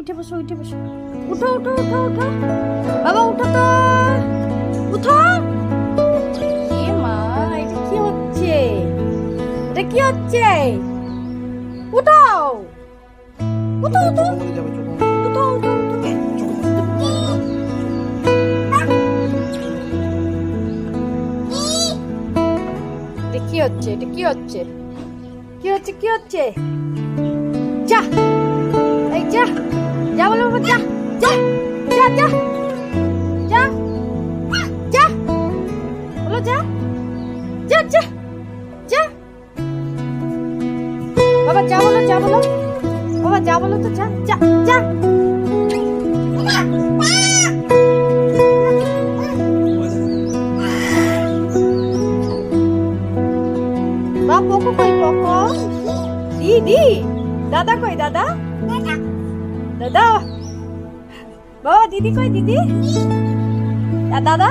উঠে বসো উঠে বসো। উঠো উঠো উঠো উঠো বাবা, উঠো তো, উঠো। এ মা, এটা কি হচ্ছে? এটা কি হচ্ছে? উঠো উঠো উঠো উঠো উঠো। এটা কি হচ্ছে? এটা কি হচ্ছে? কি হচ্ছে? কি হচ্ছে? যা, এই যা, যা বলো বাবা, যা যা যা যা যা যা বলো, যা যা যা যা বাবা, যা বলো, যা বলো বাবা, যা বলো তো, যা যা যা। বাবা পোকো কই? পোকো দিদি, দাদা কই? দাদা দাদা বাবা, দিদি কই? দিদি দাদা